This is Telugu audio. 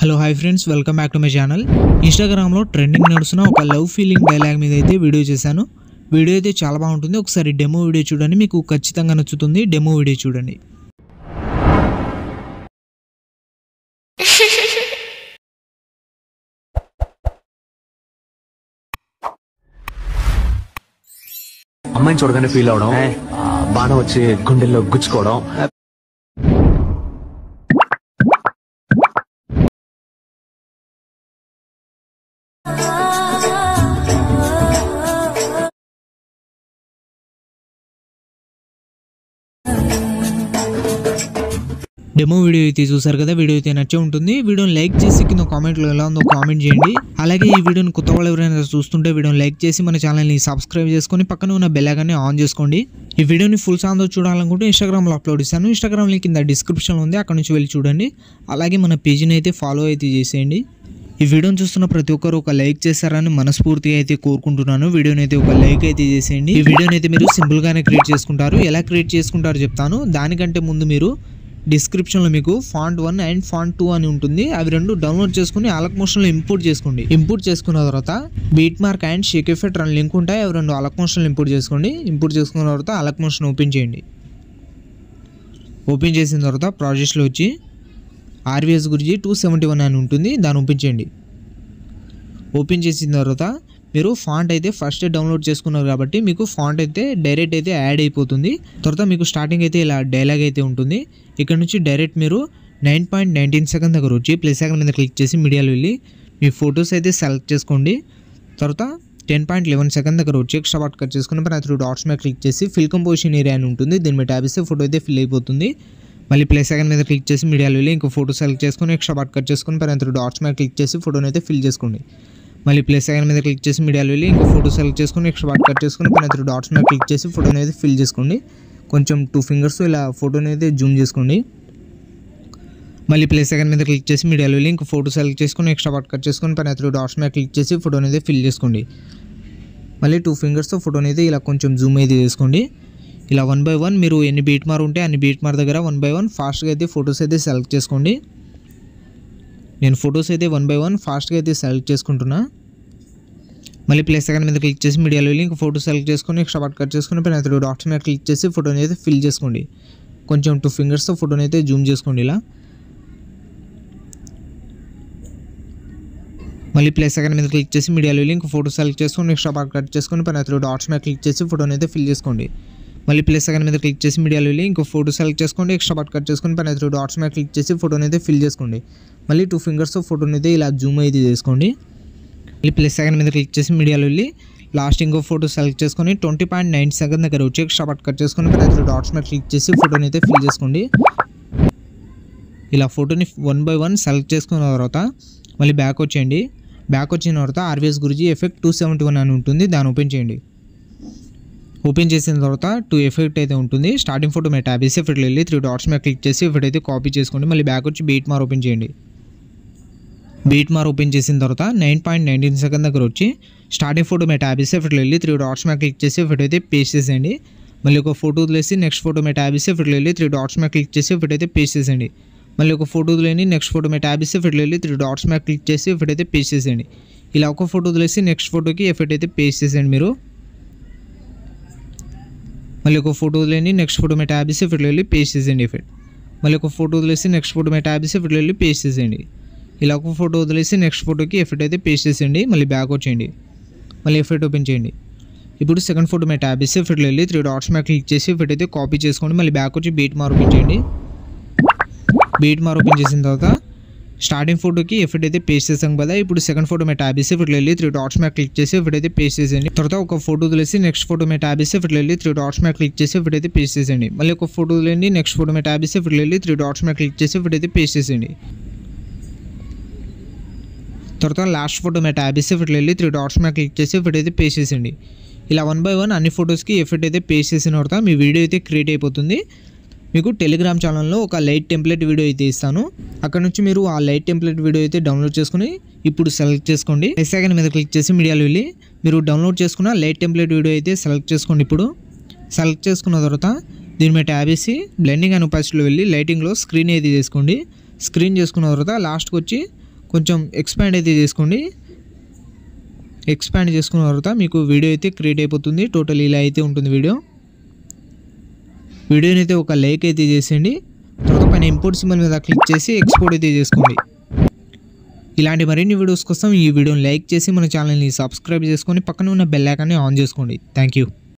Hello hi friends, welcome back to my channel. ఇన్స్టాగ్రామ్లో ట్రెండింగ్ నడుస్తున్న ఒక లవ్ ఫీలింగ్ డైలాగ్ మీద అయితే వీడియో చేశాను. వీడియో అయితే చాలా బాగుంటుంది. ఒకసారి డెమో వీడియో చూడండి, మీకు ఖచ్చితంగా నచ్చుతుంది. డెమో వీడియో చూడండి. అమ్మాయిని చూడగానే ఫీల్ అవడం, బాణం వచ్చి గుండెల్లో గుచ్చుకోవడం, డెమో వీడియో అయితే చూసారు కదా. వీడియో అయితే నచ్చే ఉంటుంది. వీడియోని లైక్ చేసి కింద కామెంట్లో ఎలా ఉందో కామెంట్ చేయండి. అలాగే ఈ వీడియోని కొత్త వాళ్ళు ఎవరైనా చూస్తుంటే వీడియోని లైక్ చేసి మన ఛానల్ని సబ్స్క్రైబ్ చేసుకొని పక్కన ఉన్న బెల్ ఐకాన్ని ఆన్ చేసుకోండి. ఈ వీడియోని ఫుల్ సాంగ్తో చూడాలనుకుంటే ఇన్స్టాగ్రామ్లో అప్లోడ్ చేశాను. ఇన్స్టాగ్రామ్ లింక్ కింద డిస్క్రిప్షన్లో ఉంది, అక్కడ నుంచి వెళ్ళి చూడండి. అలాగే మన పేజీని అయితే ఫాలో అయితే చేసేయండి. ఈ వీడియోని చూస్తున్న ప్రతి ఒక్కరు ఒక లైక్ చేస్తారని మనస్ఫూర్తిగా అయితే కోరుకుంటున్నాను. వీడియోని అయితే ఒక లైక్ అయితే చేసేయండి. ఈ వీడియోని అయితే మీరు సింపుల్గానే క్రియేట్ చేసుకుంటారు. ఎలా క్రియేట్ చేసుకుంటారో చెప్తాను. దానికంటే ముందు మీరు డిస్క్రిప్షన్లో మీకు ఫాంట్ 1 అండ్ ఫాంట్ 2 అని ఉంటుంది. అవి రెండు డౌన్లోడ్ చేసుకుని అలక్ మోషన్లో ఇంపోర్ట్ చేసుకోండి. ఇంపోర్ట్ చేసుకున్న తర్వాత beat mark and Sheikh effect అని లింక్ ఉంటాయి. అవి రెండు అలక్ మోషన్లో ఇంపోర్ట్ చేసుకోండి. ఇంపోర్ట్ చేసుకున్న తర్వాత అలక్ మోషన్ ఓపెన్ చేయండి. ఓపెన్ చేసిన తర్వాత ప్రాజెక్ట్స్లో వచ్చి ఆర్వీఎస్ గురించి 271 అని ఉంటుంది, దాన్ని ఓపెన్ చేయండి. ఓపెన్ చేసిన తర్వాత మీరు ఫాంట్ అయితే ఫస్ట్ డౌన్లోడ్ చేసుకున్నారు కాబట్టి మీకు ఫాంట్ అయితే డైరెక్ట్ అయితే యాడ్ అయిపోతుంది. తర్వాత మీకు స్టార్టింగ్ అయితే ఇలా డైలాగ్ అయితే ఉంటుంది. ఇక్కడ నుంచి డైరెక్ట్ మీరు 9.19 సెకండ్ దగ్గర వచ్చి ప్లస్ సెకండ్ మీద క్లిక్ చేసి మీడియాలో వెళ్ళి మీ ఫొటోస్ అయితే సెలెక్ట్ చేసుకోండి. తర్వాత 10.11 సెకండ్ దగ్గర వచ్చి ఎక్స్ట్రా పార్ట్ కట్ చేసుకుని పైన 3 డాట్స్ మీద క్లిక్ చేసి ఫిల్ కంపోజిషన్ ఏరియా అని ఉంటుంది, దీని మీద ట్యాబ్ ఇస్తే ఫోటో అయితే ఫిల్ అయిపోతుంది. మళ్ళీ ప్లస్ సెకండ్ మీద క్లిక్ చేసి మీడియాలో వెళ్ళి ఇంకో ఫోటో సెలెక్ట్ చేసుకుని ఎక్స్ట్రా పార్ట్ కట్ చేసుకుని పైన 3 డాట్స్ మీద క్లిక్ చేసి ఫోటోని అయితే ఫిల్ చేసుకోండి. మళ్ళీ ప్లస్ సెకండ్ మీద క్లిక్ చేసి మీడియాలో వెళ్ళి ఇంకో ఫోటో సెలెక్ట్ చేసుకుని ఎక్స్ట్రా పార్ట్ కట్ చేసుకుని పైన 3 డాట్స్ మీద క్లిక్ చేసి ఫోటోని అయితే ఫిల్ చేసుకోండి. కొంచెం 2 ఫింగర్స్ ఇలా ఫోటోని అయితే జూమ్ చేసుకోండి. మళ్ళీ ప్లస్ సెకండ్ మీద క్లిక్ చేసి మీడియాలో వెళ్ళి ఇంకో ఫోటో సెలెక్ట్ చేసుకుని ఎక్స్ట్రా పార్ట్ కట్ చేసుకుని పైన 3 డాట్స్ మీద క్లిక్ చేసి ఫోటోని అయితే ఫిల్ చేసుకోండి. మళ్ళీ 2 ఫింగర్స్తో ఫోటోని అయితే ఇలా కొంచెం జూమ్ అయితే చేసుకోండి. ఇలా 1 by 1 మీరు ఎన్ని బీట్ మార్ ఉంటే అన్ని బీట్ మార్ దగ్గర 1 by 1 ఫాస్ట్గా అయితే ఫొటోస్ అయితే సెలెక్ట్ చేసుకోండి. నేను ఫొటోస్ అయితే 1 by 1 ఫాస్ట్గా అయితే సెలెక్ట్ చేసుకుంటున్నా. మళ్ళీ ప్లస్ సెకండ్ మీద క్లిక్ చేసి మీడియాలో వెళ్ళి ఇంకో ఫోటో సెలెక్ట్ చేసుకుని ఎక్స్ట్రా పార్ట్ కట్ చేసుకుని పైన 3 డాట్స్ మీద క్లిక్ చేసి ఫోటోని అయితే ఫిల్ చేసుకోండి. కొంచెం 2 ఫింగర్స్తో ఫోటోని అయితే జూమ్ చేసుకోండి ఇలా. మళ్ళీ ప్లస్ సెకండ్ మీద క్లిక్ చేసి మీడియాలో వెళ్ళి ఇంకో ఫోటో సెలెక్ట్ చేసుకుని ఎక్స్ట్రా పార్ట్ కట్ చేసుకుని పైన 3 డాట్స్ మీద క్లిక్ చేసి ఫోటోని అయితే ఫిల్ చేసుకోండి. మళ్ళీ ప్లస్ సెకండ్ మీద క్లిక్ చేసి మీడియాలో వెళ్ళి ఇంకో ఫోటో సెలెక్ట్ చేసుకోండి ఎక్స్ట్రా పార్ట్ కట్ చేసుకుని పైన 3 డాట్స్ మీద క్లిక్ చేసి ఫోటోని అయితే ఫిల్ చేసుకోండి. మళ్ళీ 2 ఫింగర్స్తో ఫోటోని అయితే ఇలా జూమ్ అయితే చేసుకోండి. మళ్ళీ ప్లస్ సెకండ్ మీద క్లిక్ చేసి మీడియాలో వెళ్ళి లాస్ట్ ఇంకో ఫోటో సెలెక్ట్ చేసుకొని 20.9 సెకండ్ దగ్గర వచ్చి ఎక్స్ట్రా పార్ట్ కట్ చేసుకొని పైన 3 డాట్స్ మీద క్లిక్ చేసి ఫోటోని అయితే ఫిల్ చేసుకోండి. ఇలా ఫోటోని 1 by 1 సెలెక్ట్ చేసుకున్న తర్వాత మళ్ళీ బ్యాక్ వచ్చేయండి. బ్యాక్ వచ్చిన తర్వాత ఆర్వీఎస్ గురించి ఎఫెక్ట్ 271 అని ఉంటుంది, దాన్ని ఓపెన్ చేయండి. ఓపెన్ చేసిన తర్వాత 2 ఎఫెక్ట్ అయితే ఉంటుంది. స్టార్టింగ్ ఫోటో మీద ట్యాబ్ చేసి ఎఫెక్ట్లో వెళ్ళి 3 డాట్స్ మీద క్లిక్ చేసి ఎఫెక్ట్ అయితే కాపీ చేసుకోండి. మళ్ళీ బ్యాక్ వచ్చి బీట్ మార్ ఓపెన్ చేయండి. బీట్ మార్ ఓపెన్ చేసిన తర్వాత 9.19 సెకండ్ దగ్గర వచ్చి స్టార్టింగ్ ఫోటో మీద ట్యాబ్ చేసి ఎఫెక్ట్లో వెళ్ళి 3 డాట్స్ మీద క్లిక్ చేసి ఎఫెక్ట్ అయితే పేస్ట్ చేసేయండి. మళ్ళీ ఒక ఫోటో వదిలేసి నెక్స్ట్ ఫోటో మీద ట్యాబ్ చేసి ఎఫెక్ట్లో వెళ్ళి 3 డాట్స్ మీద క్లిక్ చేసి ఎఫెక్ట్ అయితే పేస్ట్ చేసేయండి. మళ్ళీ ఒక ఫోటో వదిలేని నెక్స్ట్ ఫోటో మీద ట్యాబ్ చేసి ఎఫెక్ట్లో వెళ్ళి 3 డాట్స్ మీద క్లిక్ చేసి ఎఫెక్ట్ అయితే పేస్ట్ చేసేయండి. ఇలా ఒక ఫోటో వదిలేసి నెక్స్ట్ ఫోటోకి ఎఫెక్ట్ అయితే పేస్ట్ చేసేయండి మీరు. మళ్ళీ ఒక ఫోటో వదిలేని నెక్స్ట్ ఫోటో మీద ట్యాబ్ చేసి ఎఫెక్ట్లో వెళ్ళి పేస్ట్ చేసేయండి ఎఫెక్ట్. మళ్ళీ ఒక ఫోటో వదిలేసి నెక్స్ట్ ఫోటో మీద ట్యాబ్ చేసి ఎఫెక్ట్లో వెళ్ళి పేస్ట్ చేసేయండి. ఇలా ఒక ఫోటో వదిలేసి నెక్స్ట్ ఫోటోకి ఎఫెక్ట్ అయితే పేస్ట్ చేసేయండి. మళ్ళీ బ్యాక్ వచ్చేయండి. మళ్ళీ ఎఫెక్ట్ ఓపెన్ చేయండి. ఇప్పుడు సెకండ్ ఫోటో మీద ట్యాబ్ చేసి ఎఫెక్ట్లో వెళ్ళి 3 డాట్స్ మీద క్లిక్ చేసి ఎఫెక్ట్ అయితే కాపీ చేసుకోండి. మళ్ళీ బ్యాక్ వచ్చి బీట్ మార్ ఓపెన్ చేయండి. బీట్ మార్ ఓపెన్ చేసిన తర్వాత స్టార్టింగ్ ఫోటోకి ఎఫెక్ట్ అయితే పేస్ట్ చేసాం కదా. ఇప్పుడు సెకండ్ ఫోటో మీద ట్యాబ్ చేసి ఎఫెక్ట్లో వెళ్ళి 3 డాట్స్ మీద క్లిక్ చేసి ఎఫెక్ట్ అయితే పేస్ట్ చేసేయండి. తర్వాత ఒక ఫోటో వదిలేసి నెక్స్ట్ ఫోటో మీద ట్యాబ్ చేసి ఎఫెక్ట్లో వెళ్ళి 3 డాట్స్ మీద క్లిక్ చేసి ఎఫెక్ట్ అయితే పేస్ట్ చేసేయండి. మళ్ళీ ఒక ఫోటో వదిలేండి నెక్స్ట్ ఫోటో మీద ట్యాబ్ చేసి ఎఫెక్ట్లో వెళ్ళి 3 డాట్స్ మీద క్లిక్ చేసి ఎఫెక్ట్ అయితే పేస్ట్ చేసేయండి. తర్వాత లాస్ట్ ఫోటో మీద ట్యాబ్ చేసి ఎఫెక్ట్లో వెళ్ళి 3 డాట్స్ మీద క్లిక్ చేసి ఎఫెక్ట్ అయితే పేస్ట్ చేసేయండి. ఇలా 1 by 1 అన్ని ఫొటోస్కి ఎఫెక్ట్ అయితే పేస్ట్ చేసిన తర్వాత మీ వీడియో అయితే క్రియేట్ అయిపోతుంది. మీకు టెలిగ్రామ్ ఛానల్లో ఒక లైట్ టెంప్లెట్ వీడియో అయితే ఇస్తాను. అక్కడ నుంచి మీరు ఆ లైట్ టెంప్లెట్ వీడియో అయితే డౌన్లోడ్ చేసుకుని ఇప్పుడు సెలెక్ట్ చేసుకోండి. సెకండ్ మీద క్లిక్ చేసి మీడియాలో వెళ్ళి మీరు డౌన్లోడ్ చేసుకున్న లైట్ టెంప్లెట్ వీడియో అయితే సెలెక్ట్ చేసుకోండి. ఇప్పుడు సెలెక్ట్ చేసుకున్న తర్వాత దీని మీద ట్యాబ్ చేసి బ్లెండింగ్ అండ్ ఒపాసిటీలో వెళ్ళి లైటింగ్లో స్క్రీన్ అయితే చేసుకోండి. స్క్రీన్ చేసుకున్న తర్వాత లాస్ట్కి వచ్చి కొంచెం ఎక్స్పాండ్ అయితే చేసుకోండి. ఎక్స్పాండ్ చేసుకున్న తర్వాత మీకు వీడియో అయితే క్రియేట్ అయిపోతుంది. టోటల్ ఇలా అయితే ఉంటుంది వీడియోని అయితే ఒక లైక్ అయితే చేసేయండి. తర్వాత పైన ఇంపోర్ట్ సింబల్ మీద క్లిక్ చేసి ఎక్స్పోర్ట్ అయితే చేసుకోండి. ఇలాంటి మరిన్ని వీడియోస్ కోసం ఈ వీడియోని లైక్ చేసి మన ఛానల్ని సబ్స్క్రైబ్ చేసుకొని పక్కన ఉన్న బెల్ ఐకాన్ని ఆన్ చేసుకోండి. Thank you.